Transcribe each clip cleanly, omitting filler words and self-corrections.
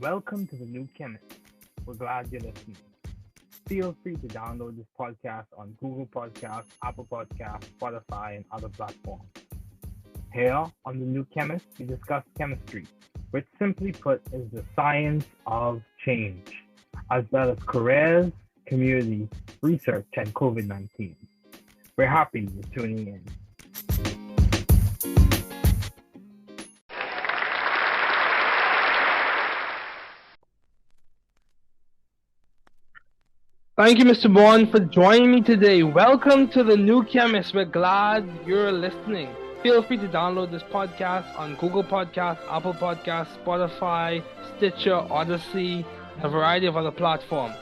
Welcome to the New Chemist. We're glad you're listening. Feel free to download this podcast on Google Podcasts, Apple Podcasts, Spotify, and other platforms. Here on the New Chemist, we discuss chemistry, which simply put is the science of change, as well as careers, community, research, and COVID-19. We're happy you're tuning in. Thank you, Mr. Bourne, for joining me today. Welcome to the New Chemist. We're glad you're listening. Feel free to download this podcast on Google Podcasts, Apple Podcasts, Spotify, Stitcher, Odyssey, and a variety of other platforms.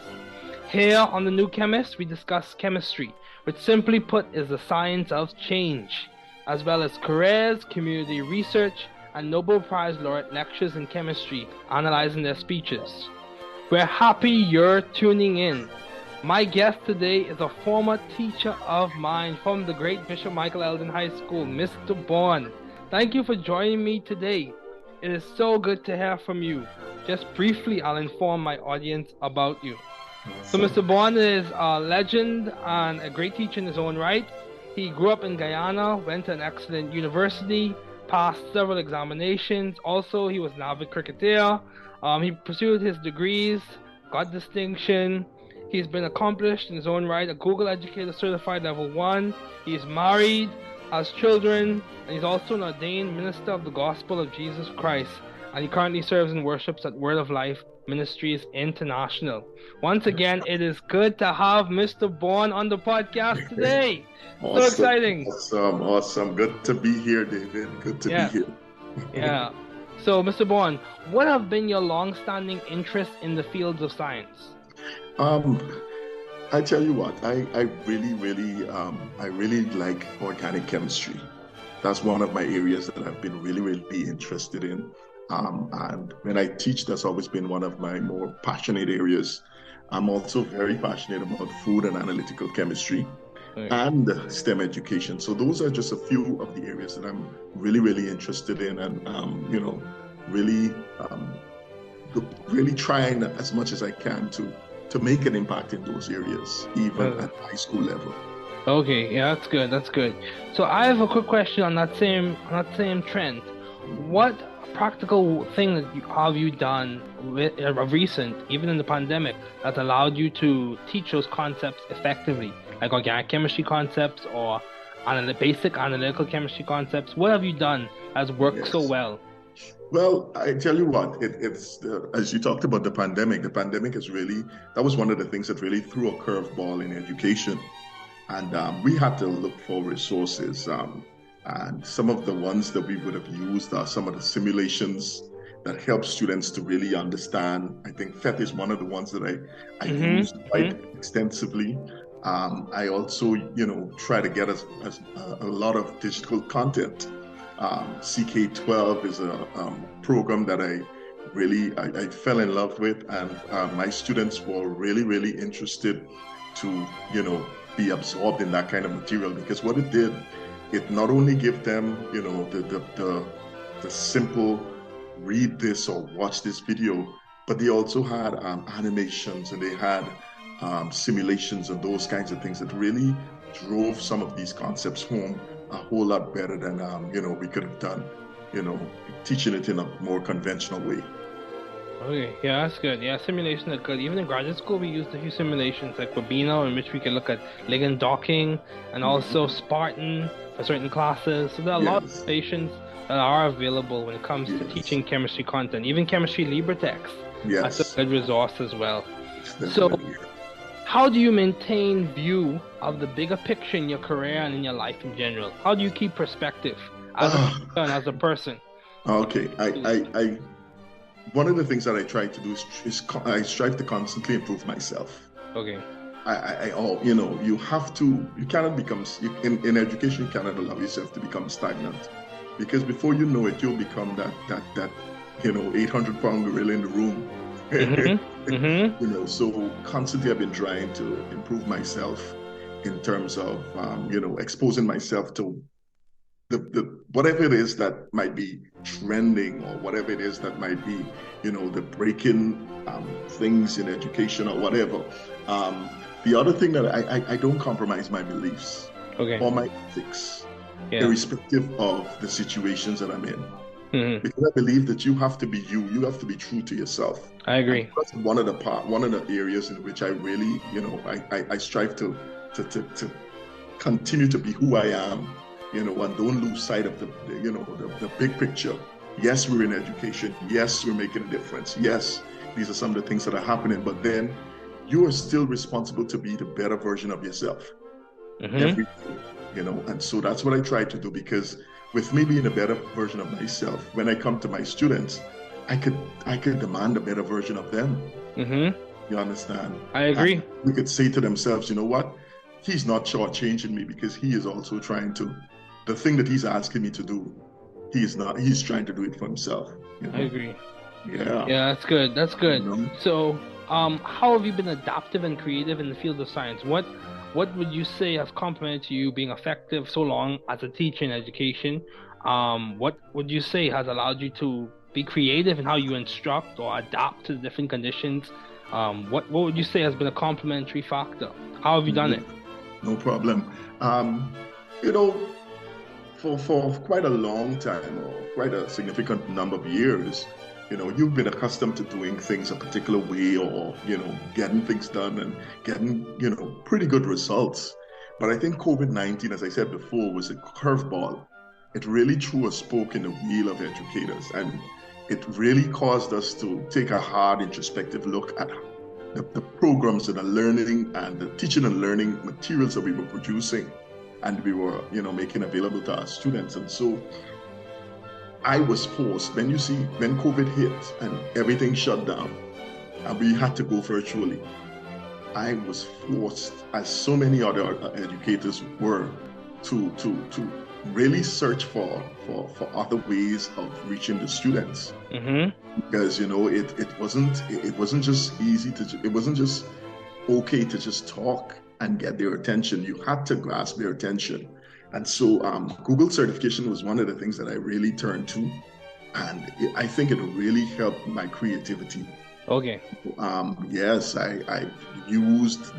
Here on the New Chemist, we discuss chemistry, which simply put is the science of change, as well as careers, community research, and Nobel Prize laureate lectures in chemistry, analyzing their speeches. We're happy you're tuning in. My guest today is a former teacher of mine from the great Bishop Michael Eldon School, Mr. Bourne. Thank you for joining me today. It is so good to hear from you. Just briefly, I'll inform my audience about you. So Mr. Bourne is a legend and a great teacher in his own right. He grew up in Guyana, went to an excellent university, passed several examinations. Also, he was an avid cricketer. He pursued his degrees, got distinction. He's been accomplished in his own right, a Google Educator certified level 1. He's married, has children, and he's also an ordained minister of the gospel of Jesus Christ. And he currently serves and worships at Word of Life Ministries International. Once again, it is good to have Mr. Bourne on the podcast today. Awesome. So exciting. Awesome. Good to be here, David. Good to be here. Yeah. So, Mr. Bourne, what have been your long-standing interests in the fields of science? I tell you what, I really like organic chemistry. That's one of my areas that I've been really interested in. And when I teach, that's always been one of my more passionate areas. I'm also very passionate about food and analytical chemistry and STEM education. So those are just a few of the areas that I'm really interested in, and really trying as much as I can to make an impact in those areas, even at high school level. Okay, yeah, that's good. So I have a quick question on that same trend. What practical thing have you done of recent, even in the pandemic, that allowed you to teach those concepts effectively, like organic chemistry concepts or basic analytical chemistry concepts? What have you done that's worked so well? Well, I tell you what, it's as you talked about the pandemic that was one of the things that really threw a curveball in education. And we had to look for resources. And some of the ones that we would have used are some of the simulations that help students to really understand. I think PhET is one of the ones that I used quite extensively. I also, try to get a lot of digital content. CK12 is a program that I fell in love with, and my students were really interested to be absorbed in that kind of material, because what it did, it not only gave them the simple read this or watch this video, but they also had animations, and they had simulations and those kinds of things that really drove some of these concepts home a whole lot better than we could have done, teaching it in a more conventional way. Okay, yeah, that's good. Yeah, simulations are good. Even in graduate school, we used a few simulations like Babino, in which we could look at ligand docking, and also Spartan for certain classes. So there are a lot of simulations that are available when it comes to teaching chemistry content. Even Chemistry LibreText, that's a good resource as well. So, how do you maintain view of the bigger picture in your career and in your life in general? How do you keep perspective as a teacher and as a person? Okay, I one of the things that I try to do is I strive to constantly improve myself. Okay. You cannot become, in education, you cannot allow yourself to become stagnant, because before you know it, you'll become that 800-pound gorilla in the room. So constantly I've been trying to improve myself in terms of exposing myself to the whatever it is that might be trending, or whatever it is that might be, the breaking things in education or whatever. The other thing that I don't compromise my beliefs or my ethics, irrespective of the situations that I'm in. Mm-hmm. Because I believe that you have to be you. You have to be true to yourself. I agree. And that's one of the areas in which I really, I strive to continue to be who I am, and don't lose sight of the big picture. Yes, we're in education. Yes, we're making a difference. Yes, these are some of the things that are happening. But then you are still responsible to be the better version of yourself. Mm-hmm. Every day, and so that's what I try to do, because with me being a better version of myself, when I come to my students, I could demand a better version of them. Mm-hmm. You understand? I agree. And we could say to themselves, you know what? He's not shortchanging me, because he is also trying to, the thing that he's asking me to do, he's trying to do it for himself. I agree. Yeah. Yeah, that's good. That's good. So, how have you been adaptive and creative in the field of science? What would you say has complemented you being effective so long as a teacher in education? What would you say has allowed you to be creative in how you instruct or adapt to the different conditions? What would you say has been a complementary factor? How have you done it? No problem. For quite a long time, or quite a significant number of years, you've been accustomed to doing things a particular way, or, getting things done and getting, pretty good results. But I think COVID-19, as I said before, was a curveball. It really threw a spoke in the wheel of educators, and it really caused us to take a hard introspective look at the programs and the learning and the teaching and learning materials that we were producing and we were, making available to our students. And so I was forced, when COVID hit and everything shut down and we had to go virtually, I was forced, as so many other educators were, to really search for other ways of reaching the students. Mm-hmm. Because it wasn't just easy it wasn't just okay to just talk and get their attention. You had to grasp their attention. And so Google certification was one of the things that I really turned to, and I think it really helped my creativity. Okay. Yes, I used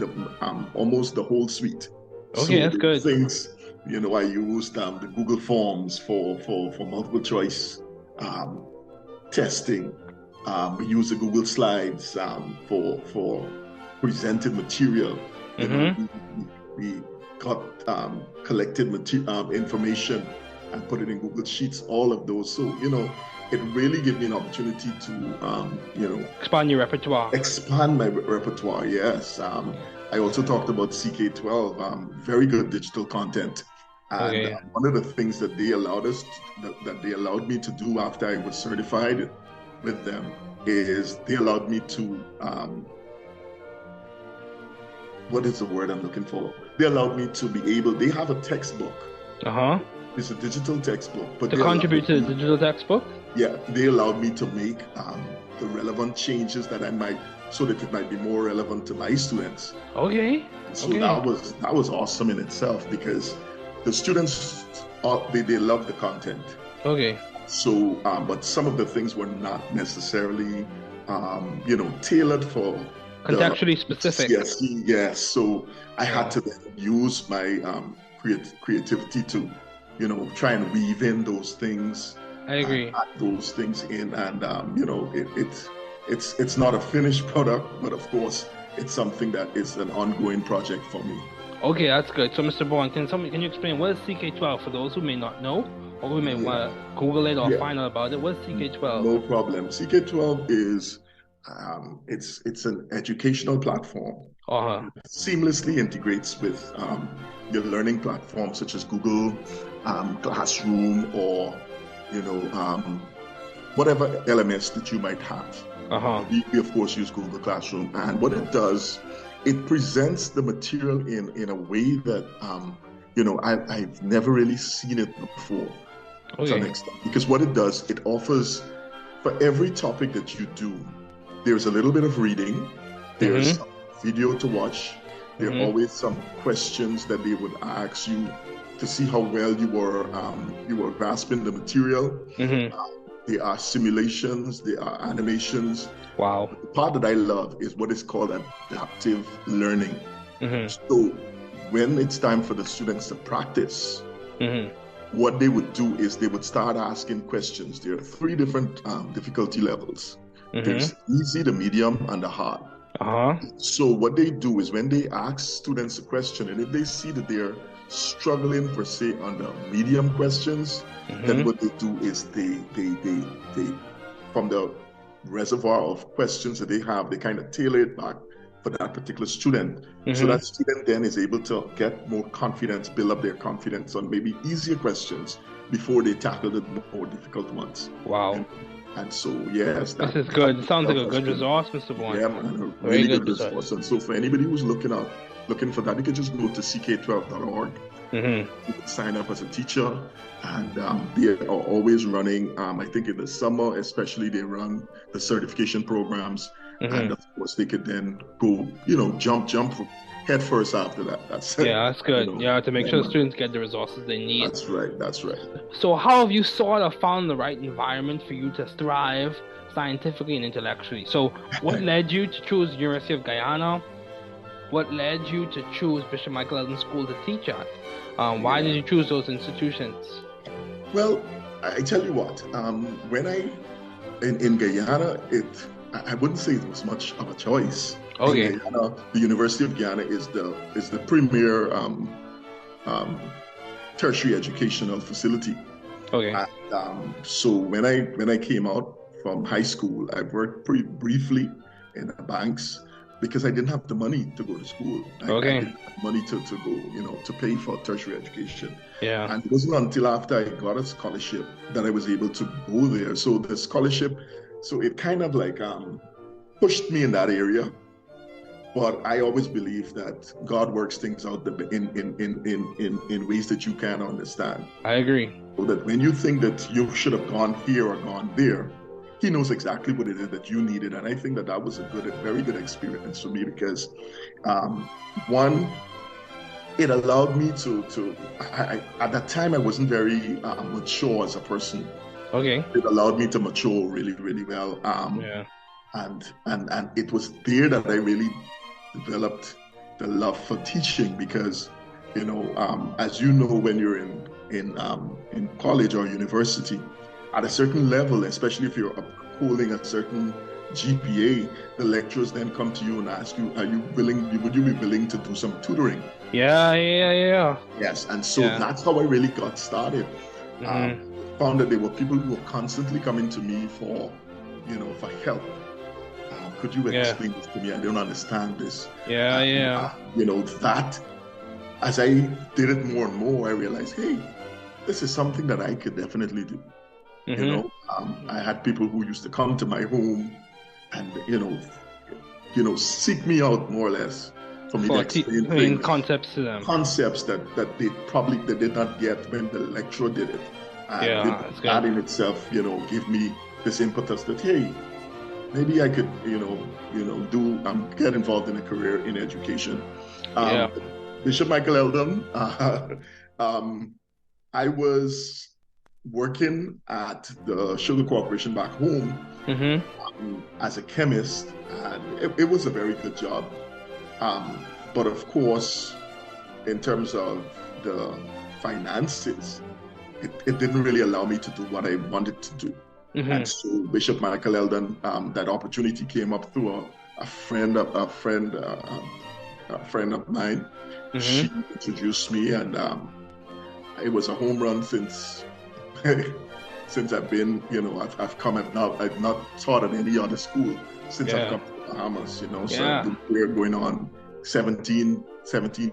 almost the whole suite. Okay, so that's good. Things, I used the Google Forms for multiple choice testing. We used the Google Slides for presented material. Mm-hmm. We got collected information and put it in Google Sheets, all of those. So, it really gave me an opportunity to, expand your repertoire. Expand my repertoire, yes. I also talked about CK12, very good digital content. And one of the things that they allowed me to do after I was certified with them is they allowed me to, what is the word I'm looking for? They allowed me to be able, they have a textbook. Uh-huh. It's a digital textbook. But to contribute to the digital textbook? Yeah, they allowed me to make the relevant changes that I might, so that it might be more relevant to my students. Okay. So that was awesome in itself, because the students, they love the content. Okay. So, but some of the things were not necessarily, tailored for contextually specific. Yes. So I had to then use my creativity to, try and weave in those things. I agree. Add those things in, and it's not a finished product, but of course it's something that is an ongoing project for me. Okay, that's good. So, Mr. Bourne, can you explain what is CK12 for those who may not know, or who may want to Google it or find out about it? What is CK12? No problem. CK12 is it's an educational platform. Uh-huh. It seamlessly integrates with your learning platforms such as Google Classroom, or whatever LMS that you might have. Uh-huh. We of course use Google Classroom, and what it does, it presents the material in a way that I've never really seen it before. To an extent. Because what it does, it offers, for every topic that you do, there's a little bit of reading, there's some video to watch, there are always some questions that they would ask you to see how well you were grasping the material. There are simulations, there are animations. Wow. But the part that I love is what is called adaptive learning. So when it's time for the students to practice, what they would do is they would start asking questions. There are 3 different difficulty levels. There's easy, the medium, and the hard. So what they do is when they ask students a question, and if they see that they're struggling for, say, on the medium questions, then what they do is they from the reservoir of questions that they have, they kind of tailor it back for that particular student. So that student then is able to get more confidence, build up their confidence on maybe easier questions before they tackle the more difficult ones. Wow. And so, yes. This is good. It sounds like a good resource, Mr. Bourne. Yeah, man, a really good resource. And so for anybody who's looking for that, you can just go to ck12.org. You can sign up as a teacher. And they are always running, I think in the summer especially, they run the certification programs. And of course, they could then go, jump head first after that. That's good. To make sure the students get the resources they need. That's right. So how have you sort of found the right environment for you to thrive scientifically and intellectually? So what led you to choose University of Guyana? What led you to choose Bishop Michael Eldon School to teach at? Why did you choose those institutions? Well, I tell you what, when in Guyana, I wouldn't say it was much of a choice. Okay. In Guyana, the University of Guyana is the premier tertiary educational facility. Okay. And, so when I came out from high school, I worked pretty briefly in the banks because I didn't have the money to go to school. I didn't have money to go, to pay for tertiary education. Yeah. And it wasn't until after I got a scholarship that I was able to go there. So the scholarship, it kind of like pushed me in that area. But I always believe that God works things out in ways that you can't understand. I agree. So that when you think that you should have gone here or gone there, He knows exactly what it is that you needed. And I think that was a very good experience for me because, one, it allowed me to at that time, I wasn't very mature as a person. Okay. It allowed me to mature really, really well. And it was there that I really developed the love for teaching because, as you know, when you're in college or university, at a certain level, especially if you're holding a certain GPA, the lecturers then come to you and ask you, would you be willing to do some tutoring? Yeah. Yes, and so that's how I really got started. Found that there were people who were constantly coming to me for help. Could you explain this to me? I don't understand this. That as I did it more and more, I realized, hey, this is something that I could definitely do. I had people who used to come to my home and seek me out more or less for me to explain concepts to them. Concepts that they did not get when the lecturer did it. And that in itself, give me this impetus that hey, maybe I could get involved in a career in education. Bishop Michael Eldon, I was working at the Sugar Corporation back home as a chemist, and it was a very good job. But of course, in terms of the finances, it didn't really allow me to do what I wanted to do. And so Bishop Michael Eldon, that opportunity came up through a friend of mine. She introduced me, and it was a home run since I've been, I've not taught at any other school since I've come to the Bahamas, So we're going on 17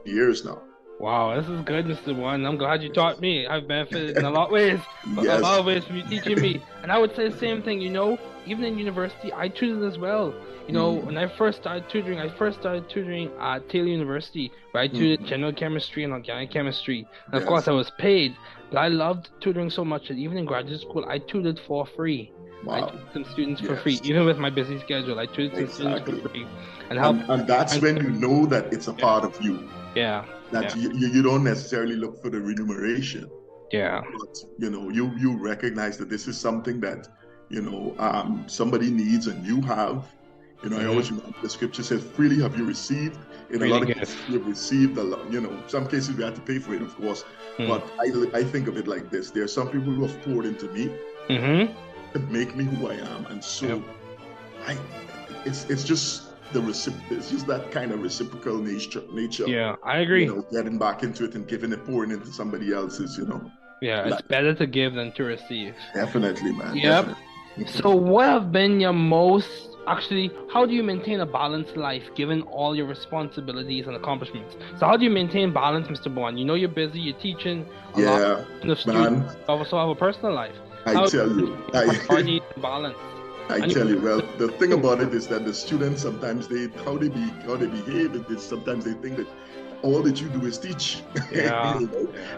years now. Wow, this is good, Mr. Bourne. I'm glad you taught me. I've benefited in a lot of ways. Yes. A lot of ways from you teaching me. And I would say the same thing, even in university, I tutored as well. When I first started tutoring at Taylor University, where I tutored general chemistry and organic chemistry. And of course, I was paid. But I loved tutoring so much that even in graduate school, I tutored for free. Wow. I tutored some students for free. Even with my busy schedule, I tutored some students for free. And that's when you know that it's a part of you. Yeah. That you don't necessarily look for the remuneration. Yeah. But, you recognize that this is something that, somebody needs and you have. I always remember the scripture says, freely have you received. In a lot of cases, you've received a lot. Some cases we had to pay for it, of course. But I think of it like this. There are some people who have poured into me to make me who I am. And so it's just it's just that kind of reciprocal nature. Yeah, I agree. Getting back into it and pouring into somebody else's, Yeah, it's better to give than to receive. Definitely, man. Yep. Definitely. So what have been your how do you maintain a balanced life given all your responsibilities and accomplishments? So how do you maintain balance, Mr. Bourne? You're busy, you're teaching a lot of students. You also have a personal life. I tell you. Balance. I tell you, well, the thing about it is that the students sometimes how they behave is sometimes they think that all that you do is teach. Yeah.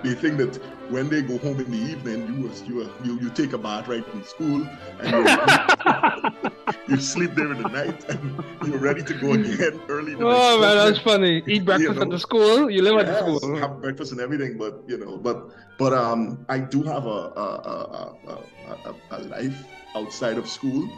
They think that when they go home in the evening, you take a bath right in school, and you sleep there in the night, and you're ready to go again early. Man, that's funny. Eat breakfast at the school. You live at the school. Have breakfast and everything, but I do have a life outside of school,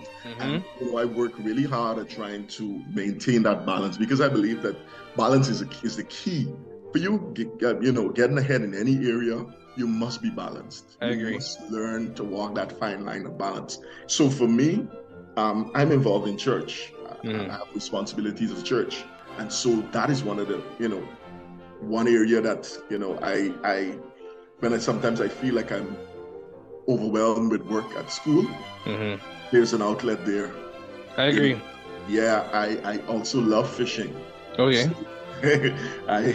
and I work really hard at trying to maintain that balance, because I believe that balance is the key for you. Getting ahead in any area, you must be balanced. I agree. You must learn to walk that fine line of balance. So for me, I'm involved in church. I have responsibilities of church, and so that is one of the one area that sometimes I feel like I'm overwhelmed with work at school. There's an outlet there. I agree. I also love fishing. Okay. So, I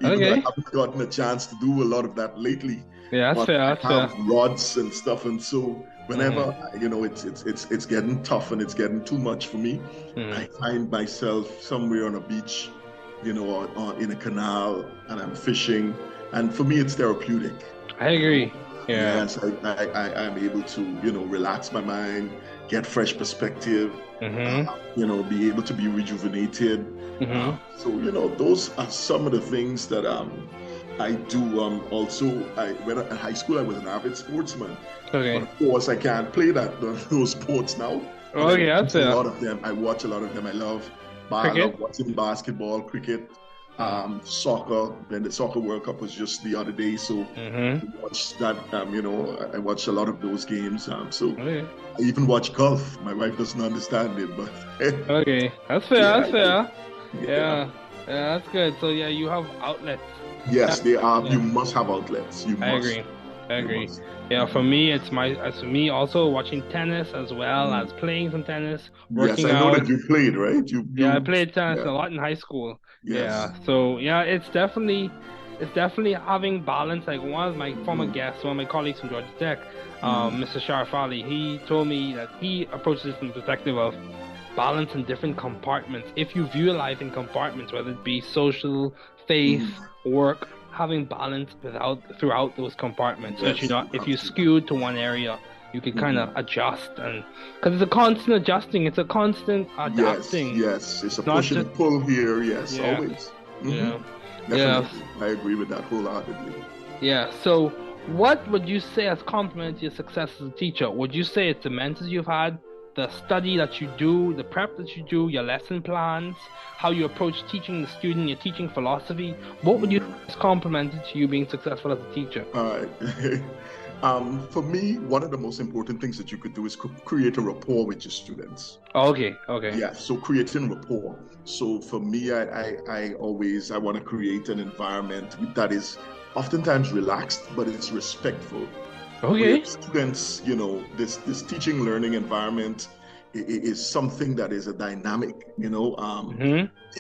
haven't gotten a chance to do a lot of that lately. Yeah, that's fair. I have rods and stuff, and so whenever it's getting tough and it's getting too much for me, I find myself somewhere on a beach, or in a canal, and I'm fishing, and for me it's therapeutic. I agree. Yeah. Yes, I'm able to, relax my mind, get fresh perspective, be able to be rejuvenated. So, those are some of the things that I do. Also, when at high school, I was an avid sportsman. Okay. But of course, I can't play those sports now. Okay, that's a lot of them. I watch a lot of them. I love watching basketball, cricket. Soccer. When the Soccer World Cup was just the other day, so I watched that. I watched a lot of those games. I even watch golf. My wife doesn't understand it, but okay, that's fair. That's fair. Yeah, that's good. So you have outlets. Yes, they are. You must have outlets. I agree. Yeah, for me, it's me also watching tennis as well as playing some tennis. Working I know out. that you played, right? I played tennis a lot in high school. Yes. Yeah, so it's definitely having balance. Like one of my former guests, one of my colleagues from Georgia Tech, Mr. Sharif Ali, he told me that he approaches it from the perspective of balance in different compartments. If you view life in compartments, whether it be social, faith, work, having balance throughout those compartments. So if you skew to one area, you can kind of adjust, and because it's a constant adjusting, it's a constant adapting. Yes, it's a push and pull here. Yes, always. Definitely. I agree with that wholeheartedly. Yeah. So, what would you say has complemented your success as a teacher? Would you say it's the mentors you've had, the study that you do, the prep that you do, your lesson plans, how you approach teaching the student, your teaching philosophy? What would you has complemented to you being successful as a teacher? All right. For me, one of the most important things that you could do is create a rapport with your students. Okay. Yeah, so creating rapport. So for me, I want to create an environment that is oftentimes relaxed, but it's respectful. Okay. Students, this teaching learning environment is something that is a dynamic,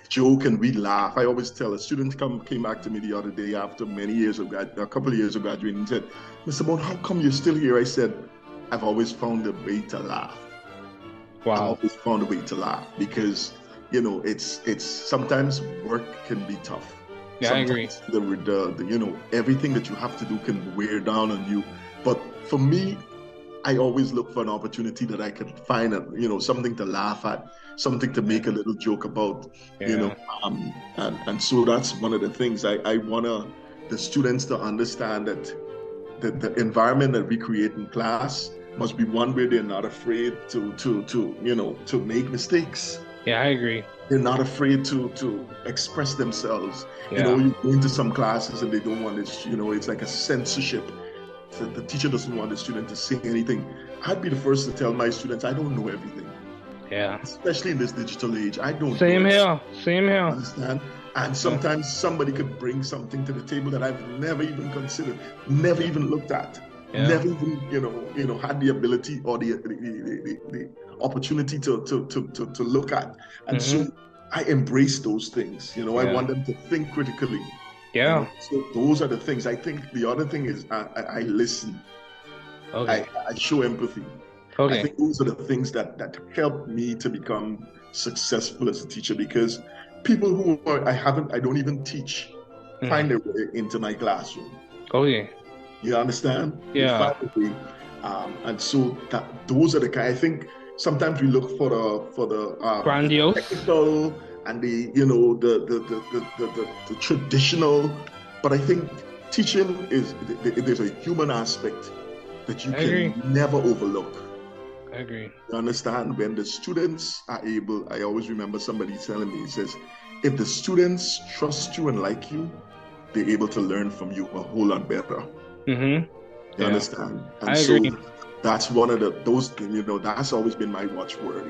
joke and we laugh. I always tell a student came back to me the other day after a couple of years of graduating and said, Mr. Bourne, how come you're still here? I said, I've always found a way to laugh. Wow. I've always found a way to laugh because, it's sometimes work can be tough. Yeah, sometimes I agree. Everything that you have to do can wear down on you. But for me, I always look for an opportunity that I could find, something to laugh at, something to make a little joke about, and so that's one of the things I want the students to understand, that the environment that we create in class must be one where they're not afraid to make mistakes. Yeah, I agree. They're not afraid to express themselves. Yeah. You go into some classes and they don't want it, it's like a censorship. So the teacher doesn't want the student to say anything. I'd be the first to tell my students, I don't know everything. Yeah. Especially in this digital age. I don't Same know. Same here. Understand? And sometimes somebody could bring something to the table that I've never even considered, never even looked at, never even, had the ability or the opportunity to look at. And so I embrace those things. I want them to think critically. Yeah. So those are the things. I think the other thing is I listen. Okay. I show empathy. Okay. I think those are the things that help me to become successful as a teacher, because people who I don't even teach find their way into my classroom. Okay. You understand? Yeah. They find a way. And so those are the kind. I think sometimes we look for the grandiose, technical, and the traditional, but I think teaching there's a human aspect that you can never overlook. I agree. You understand? When the students are able, I always remember somebody telling me, he says, if the students trust you and like you, they're able to learn from you a whole lot better. You understand? And I agree. So that's one of those, that's always been my watchword,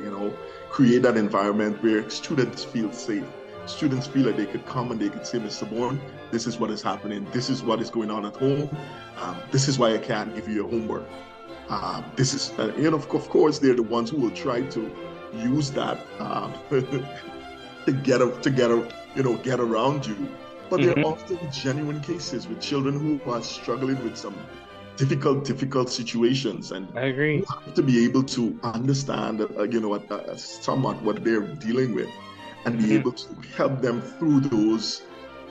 create that environment where students feel safe. Students feel like they could come and they could say, Mr. Bourne, this is what is happening. This is what is going on at home. This is why I can't give you your homework. This is, of course, they're the ones who will try to use that to get around you. But there are often genuine cases with children who are struggling with some difficult situations, and I agree. You have to be able to understand, somewhat what they're dealing with, and be able to help them through those,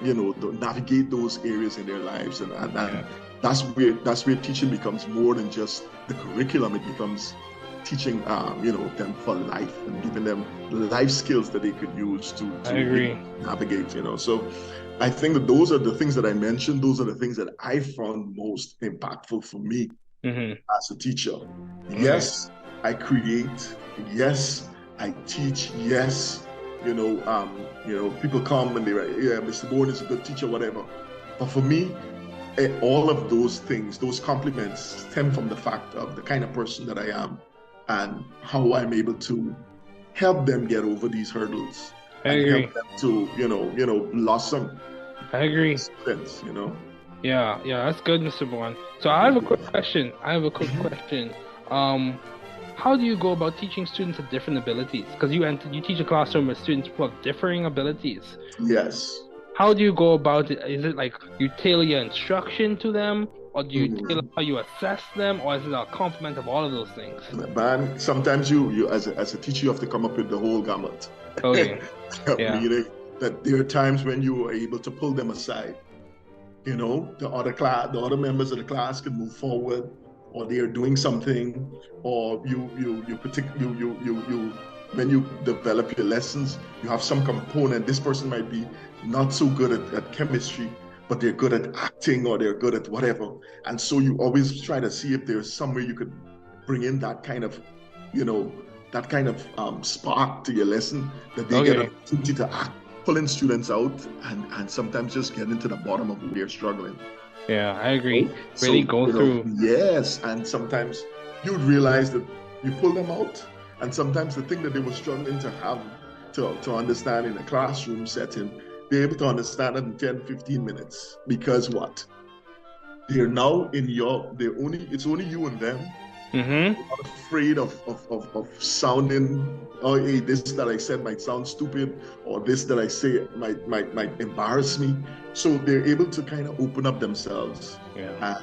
navigate those areas in their lives, and that's where teaching becomes more than just the curriculum. It becomes teaching, them for life and giving them life skills that they could use to navigate. So I think that those are the things that I mentioned. Those are the things that I found most impactful for me as a teacher. Yes, I create. Yes, I teach. Yes, people come and they write, yeah, Mr. Bourne is a good teacher, whatever. But for me, all of those things, those compliments, stem from the fact of the kind of person that I am and how I'm able to help them get over these hurdles. I agree. Help them to, blossom. I agree. Sense, Yeah, that's good, Mr. Bourne. So I have a quick question. How do you go about teaching students with different abilities? Because you teach a classroom with students who have differing abilities. Yes. How do you go about it? Is it like you tailor your instruction to them, or do you tailor how you assess them, or is it a complement of all of those things? Man, sometimes you as a teacher, you have to come up with the whole gamut. Okay. Meaning that there are times when you are able to pull them aside. The other members of the class can move forward, or they are doing something, or when you develop your lessons, you have some component. This person might be not so good at chemistry, but they're good at acting, or they're good at whatever. And so you always try to see if there's somewhere you could bring in that kind of, spark to your lesson, that they get an opportunity to act, pulling students out and sometimes just getting to the bottom of who they're struggling. Yeah, I agree. So, really go through. Yes, and sometimes you'd realize that you pull them out, and sometimes the thing that they were struggling to have to understand in a classroom setting, they're able to understand it in 10, 15 minutes. Because what? They're now it's only you and them. They're not afraid of sounding, oh, hey, this that I said might sound stupid, or this that I say might embarrass me. So they're able to kind of open up themselves. Yeah.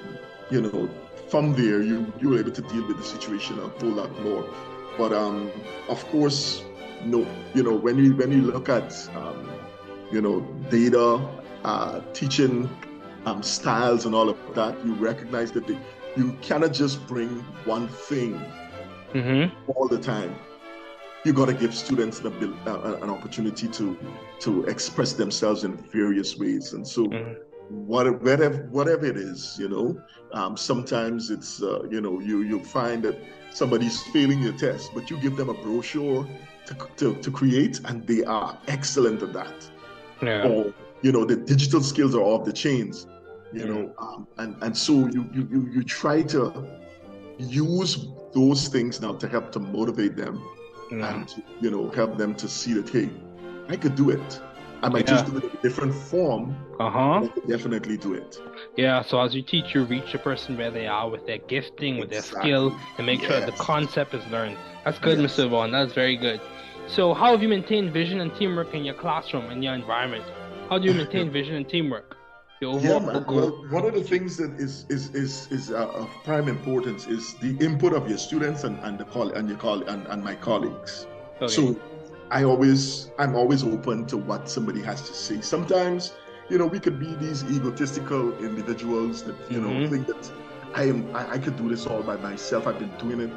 And, from there, you're able to deal with the situation a whole lot more. But of course, when you look at data, teaching styles and all of that, you recognize that you cannot just bring one thing all the time. You got to give students an opportunity to express themselves in various ways. And so whatever it is, sometimes it's, you find that somebody's failing your test, but you give them a brochure to create, and they are excellent at that. Yeah. Or, the digital skills are off the chains, and so you try to use those things now to help to motivate them and to, help them to see that, hey, I could do it. I might just do it in a different form, but I could definitely do it. Yeah, so as you teach, you reach the person where they are with their gifting, with their skill, and make sure that the concept is learned. That's good, Mr. Bourne. That's very good. So how have you maintained vision and teamwork in your classroom, in your environment? How do you maintain vision and teamwork? Well, one of the things that is of prime importance is the input of your students and my colleagues. Okay. So I'm always open to what somebody has to say. Sometimes, we could be these egotistical individuals that think that I could do this all by myself. I've been doing it.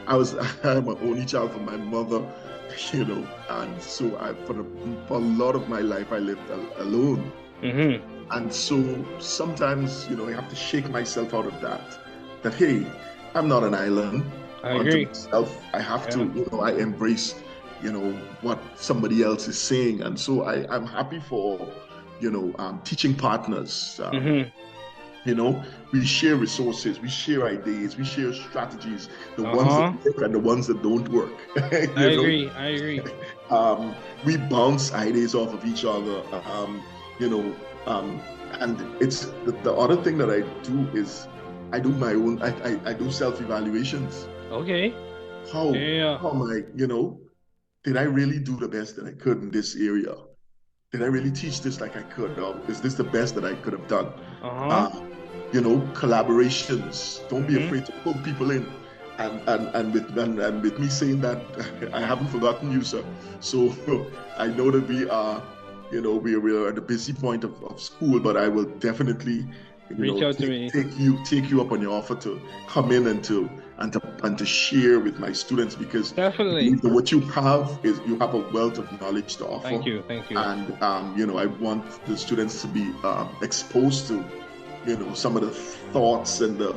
I'm an only child from my mother, and so for a lot of my life I lived alone. And so sometimes, I have to shake myself out of that, hey, I'm not an island. I agree. Myself. I have to, I embrace, what somebody else is saying. And so I'm happy for, teaching partners. We share resources, we share ideas, we share strategies, the ones that work and the ones that don't work. I agree. We bounce ideas off of each other, and it's the other thing that I do is I do my own, I do self-evaluations. Okay. How am I, did I really do the best that I could in this area? Did I really teach this like I could? Or is this the best that I could have done? Collaborations. Don't be afraid to pull people in. And with me saying that, I haven't forgotten you, sir. So I know that we are, we are at the busy point of school, but I will definitely, reach out to me. Take you up on your offer to come in and to share with my students, because definitely what you have is you have a wealth of knowledge to offer. Thank you. And I want the students to be exposed to some of the thoughts and the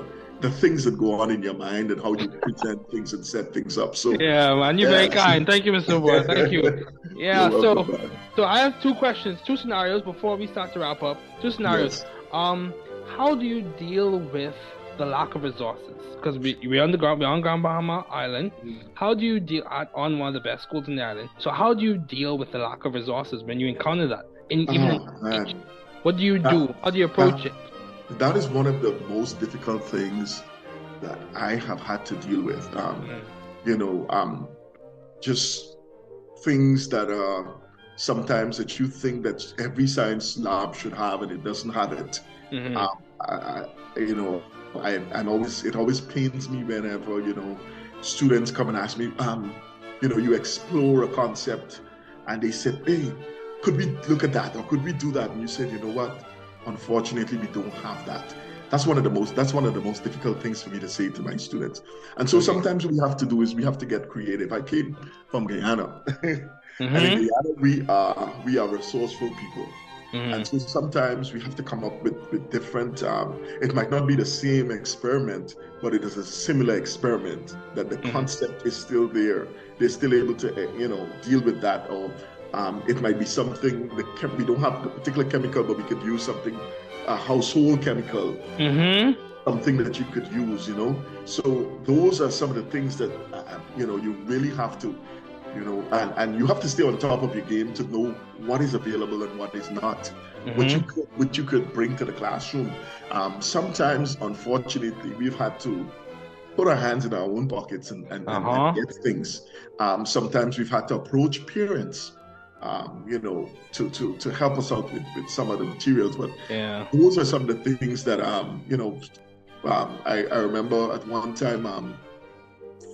things that go on in your mind and how you present things and set things up. So yeah, man, you're very kind. Thank you, Mr. Bourne. Thank you. Yeah. So I have two questions, two scenarios before we start to wrap up. Two scenarios. Yes. How do you deal with the lack of resources? Because we're on Grand Bahama Island. How do you deal on one of the best schools in the island? So how do you deal with the lack of resources when you encounter that? What do you do? How do you approach it? That is one of the most difficult things that I have had to deal with. Just things that are sometimes that you think that every science lab should have and it doesn't have it. It always pains me whenever, students come and ask me, you explore a concept and they said, hey, could we look at that or could we do that? And you said, you know what? Unfortunately, we don't have that. That's one of the most difficult things for me to say to my students. And so sometimes what we have to do is we have to get creative. I came from Guyana. And in Guyana, we are resourceful people. And so sometimes we have to come up with different, it might not be the same experiment, but it is a similar experiment that the concept is still there. They're still able to, deal with that. Or it might be something that we don't have the particular chemical, but we could use something, a household chemical, something that you could use, So those are some of the things that, you really have to, and you have to stay on top of your game to know what is available and what is not, what you could bring to the classroom. Sometimes, unfortunately, we've had to put our hands in our own pockets and get things. Sometimes we've had to approach parents, to help us out with some of the materials. But those are some of the things that, I remember at one time,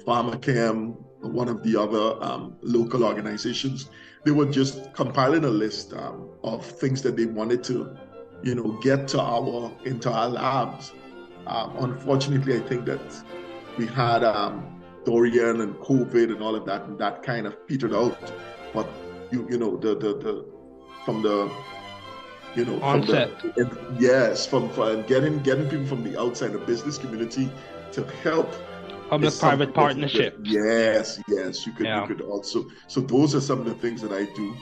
Pharmacist, one of the other local organizations, they were just compiling a list of things that they wanted to, get into our labs. Unfortunately, I think that we had Dorian and COVID and all of that, and that kind of petered out. But you know the from the Onset. from getting people from the outside, the business community, to help. Public-private partnership. Yes, you could also. So those are some of the things that I do.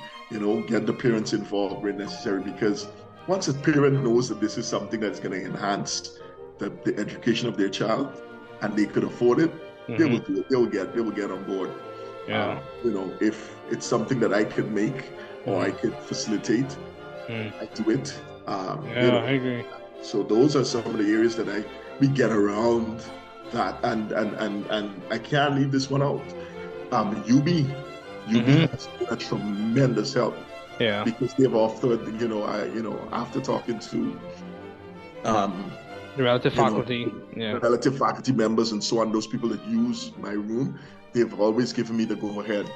Get the parents involved where necessary, because once a parent knows that this is something that's going to enhance the education of their child, and they could afford it, they will do it. They will get on board. Yeah. If it's something that I could make or I could facilitate, I do it. I agree. So those are some of the areas that we get around that, and I can't leave this one out. UB has been a tremendous help. Yeah. Because they've offered, after talking to the relative faculty, relative faculty members and so on, those people that use my room, they've always given me the go ahead.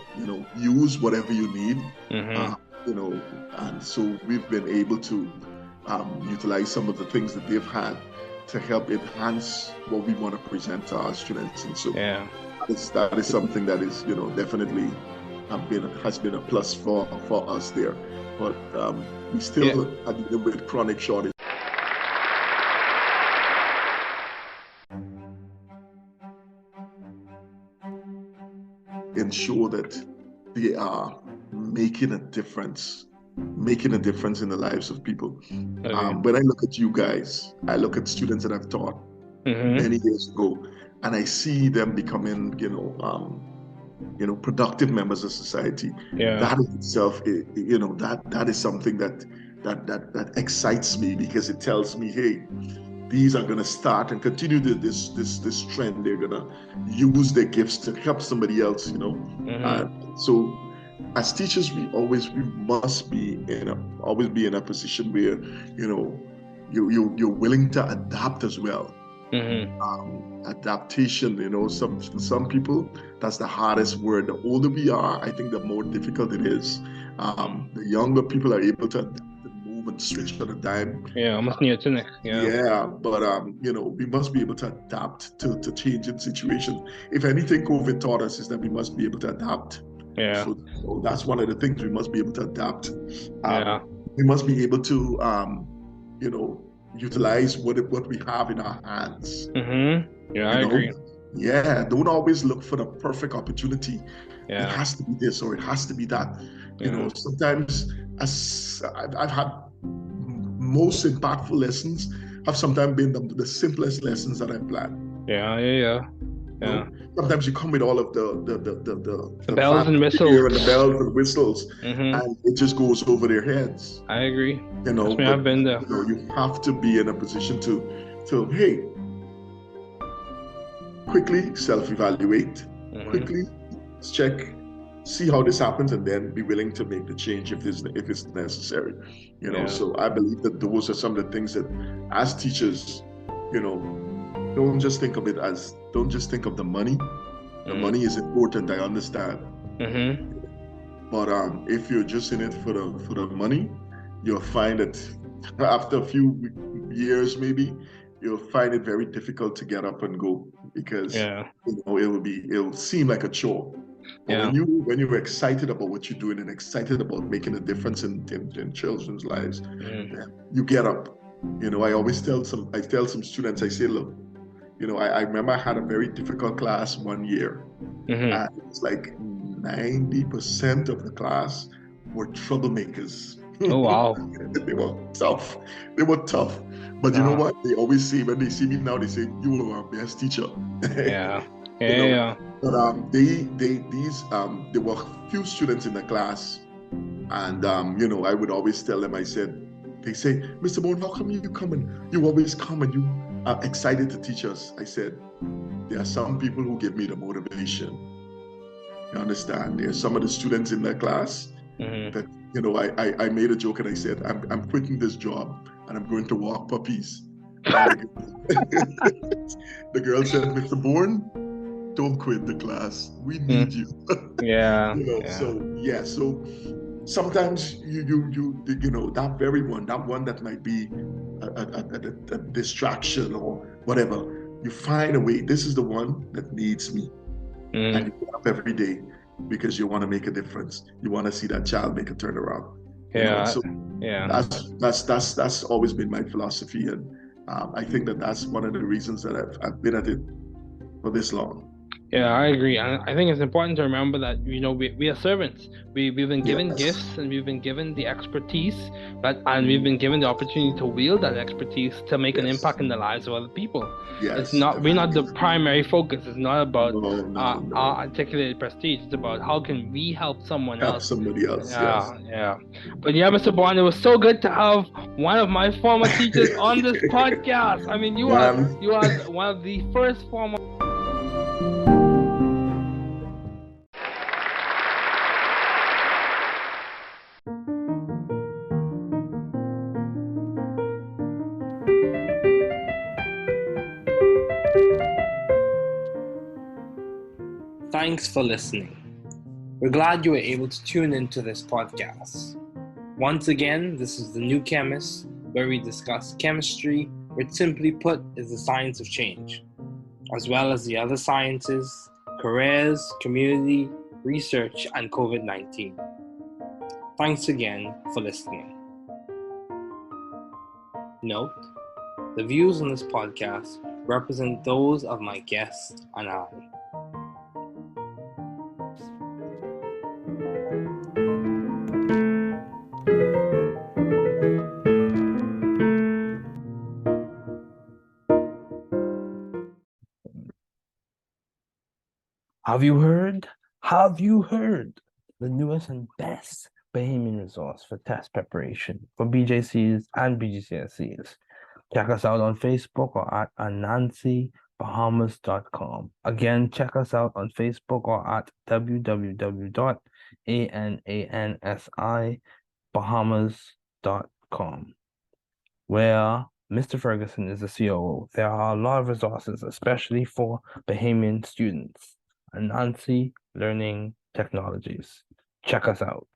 Use whatever you need. And so we've been able to utilize some of the things that they've had to help enhance what we want to present to our students. And so that is something that is, definitely has been a plus for us there. But we still are dealing with chronic shortage. Ensure that they are making a difference in the lives of people. When I look at you guys, I look at students that I've taught many years ago, and I see them becoming, productive members of society. That in itself, that is something that excites me, because it tells me, hey, these are going to start and continue this trend. They're going to use their gifts to help somebody else. So as teachers, we must be in a position where you're willing to adapt as well. Adaptation, some people, that's the hardest word. The older we are, I think the more difficult it is. The younger people are able to move and switch at a dime. But we must be able to adapt to changing situations. If anything, COVID taught us is that we must be able to adapt. So that's one of the things. We must be able to adapt. We must be able to utilize what we have in our hands. I agree. Don't always look for the perfect opportunity. It has to be this or it has to be that. Sometimes I've had most impactful lessons have sometimes been the simplest lessons that I've planned. Sometimes you come with all of the bells and whistles, and the bells and whistles, and it just goes over their heads. I agree. I've been there. You have to be in a position to hey, quickly self-evaluate, quickly check, see how this happens, and then be willing to make the change if it's necessary. So I believe that those are some of the things that, as teachers, don't just think of the money. The money is important, I understand. But if you're just in it for the money, you'll find that after a few years, maybe, you'll find it very difficult to get up and go, because it'll seem like a chore. But when you're excited about what you're doing and excited about making a difference in children's lives, you get up. I tell some students, I say, look, I remember I had a very difficult class one year, and it's like 90% of the class were troublemakers. Oh, wow. They were tough. But you know what? They always say, when they see me now, they say, you were our best teacher. But there were a few students in the class, and I would always tell them, they say, Mr. Bourne, how come you always come and you are excited to teach us? I said, there are some people who give me the motivation. You understand? There are some of the students in that class that, I made a joke and I said, I'm quitting this job and I'm going to walk puppies. The girl said, Mr. Bourne, don't quit the class. We need you. So sometimes you that very one, that might be a distraction or whatever. You find a way. This is the one that needs me. And you get up every day because you want to make a difference. You want to see that child make a turnaround. So that's always been my philosophy, and I think that's one of the reasons that I've been at it for this long. Yeah, I agree. And I think it's important to remember that, we are servants. We've been given Yes. gifts, and we've been given the expertise, and we've been given the opportunity to wield that expertise to make an impact in the lives of other people. Yes, we're not the primary focus. It's not about no. our articulated prestige. It's about how can we help someone else. Somebody else. Yeah. But yeah, Mr. Bourne, it was so good to have one of my former teachers on this podcast. I mean, you are one of the first former. Thanks for listening. We're glad you were able to tune into this podcast. Once again, this is The New Chemist, where we discuss chemistry, which simply put is the science of change, as well as the other sciences, careers, community, research, and COVID-19. Thanks again for listening. Note, the views on this podcast represent those of my guest and I. Have you heard? Have you heard? The newest and best Bahamian resource for test preparation for BJCs and BGCSEs. Check us out on Facebook or at anansibahamas.com. Again, check us out on Facebook or at www.anansibahamas.com, where Mr. Ferguson is the COO. There are a lot of resources, especially for Bahamian students. Anansi Learning Technologies. Check us out.